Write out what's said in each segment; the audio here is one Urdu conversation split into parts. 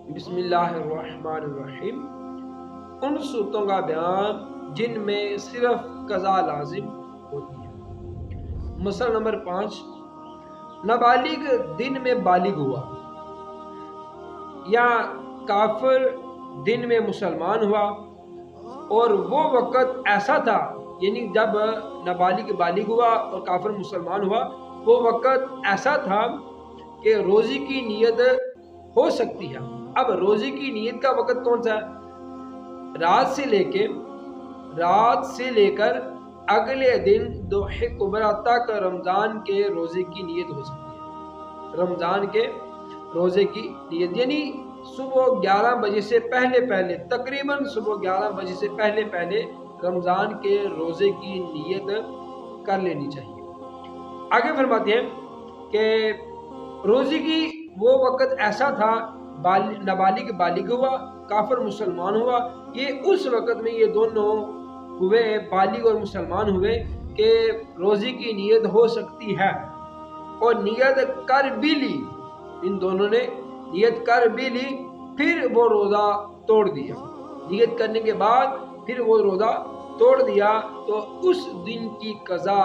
بسم اللہ الرحمن الرحیم۔ ان صورتوں کا بیان جن میں صرف قضا لازم ہوتی ہے۔ مسئلہ نمبر 5، نابالغ دن میں بالغ ہوا یا کافر دن میں مسلمان ہوا، اور وہ وقت ایسا تھا، یعنی جب نابالغ بالغ ہوا اور کافر مسلمان ہوا، وہ وقت ایسا تھا کہ روزی کی نیت ہو سکتی ہے۔ اب روزی کی نیت کا وقت کون سا ہے؟ رات سے لے کر اگلے دن ضحی کبریٰ تک رمضان کے روزے کی نیت ہو سکتی ہے۔ رمضان کے روزے کی نیت یعنی صبح 11 بجے سے پہلے تقریباً صبح 11 بجے سے پہلے رمضان کے روزے کی نیت کر لینی چاہیے۔ آگے فرماتے ہیں کہ روزے کی وہ وقت ایسا تھا، نابالغ بالغ ہوا، کافر مسلمان ہوا، یہ اس وقت میں یہ دونوں ہوئے، بالغ اور مسلمان ہوئے کہ روزے کی نیت ہو سکتی ہے، اور نیت کر بھی لی، ان دونوں نے نیت کر بھی لی، پھر وہ روزہ توڑ دیا۔ نیت کرنے کے بعد پھر وہ روزہ توڑ دیا تو اس دن کی قضا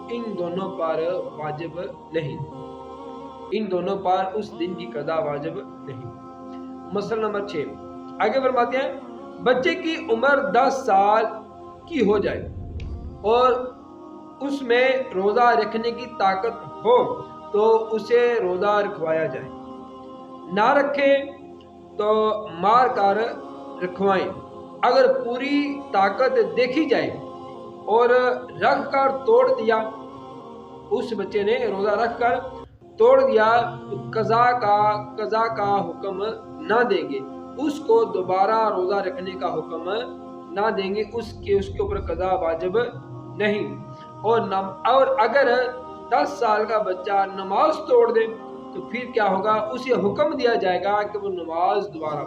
ان دونوں پر واجب نہیں، ان دونوں پر اس دن کی قضا واجب نہیں۔ مسئلہ نمبر 6، آگے فرماتے ہیں بچے کی عمر 10 سال کی ہو جائے اور اس میں روزہ رکھنے کی طاقت ہو تو اسے روزہ رکھوایا جائے، نہ رکھے تو مار کر رکھوائیں۔ اگر پوری طاقت دیکھی جائے اور رکھ کر توڑ دیا، اس بچے نے روزہ رکھ کر توڑ دیا تو قضا کا حکم نہ دیں گے، اس کو دوبارہ روزہ رکھنے کا حکم نہ دیں گے، اس کے اوپر قضا واجب نہیں۔ اور اگر 10 سال کا بچہ نماز توڑ دے تو پھر کیا ہوگا؟ اسے حکم دیا جائے گا کہ وہ نماز دوبارہ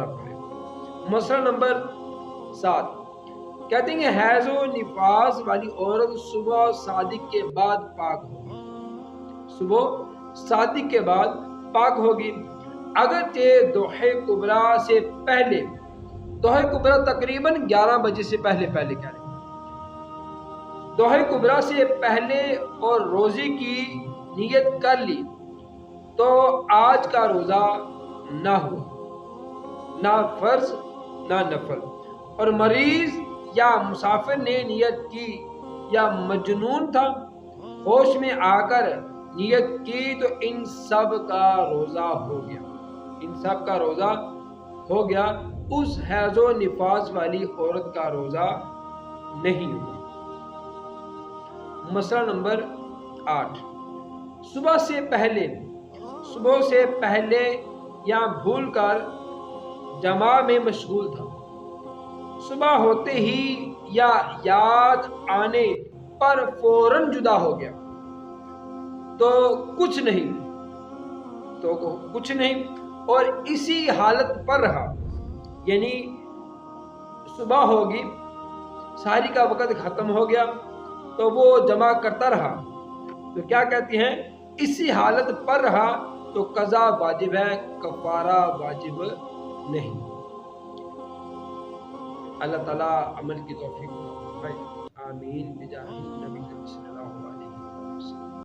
پڑھے، مسئلہ نمبر 7، کہتے ہیں حیض و نفاس والی عورت صبح صادق کے بعد پاک ہوگی، پاک ہوگی، اگرچہ ضحی کبریٰ سے پہلے، ضحی کبریٰ تقریباً 11 بجے سے پہلے کہہ رہے ہیں، ضحی کبریٰ سے پہلے اور روزے کی نیت کر لی تو آج کا روزہ نہ ہوا، نہ فرض نہ نفل، اور مریض یا مسافر نے نیت کی، یا مجنون تھا، ہوش میں آ کر نیت کی، تو ان سب کا روزہ ہو گیا، اس حیض و نفاس والی عورت کا روزہ نہیں ہوگا۔ مسئلہ نمبر 8، صبح سے پہلے یا بھول کر جماع میں مشغول تھا، صبح ہوتے ہی یا یاد آنے پر فوراً جدا ہو گیا تو کچھ نہیں، اور اسی حالت پر رہا، یعنی صبح ہوگی، سحری کا وقت ختم ہو گیا تو وہ جمع کرتا رہا، تو کیا کہتے ہیں؟ اسی حالت پر رہا تو قضا واجب ہے، کفارہ واجب نہیں۔ اللہ تعالیٰ عمل کی توفیق دے، آمین بجاہ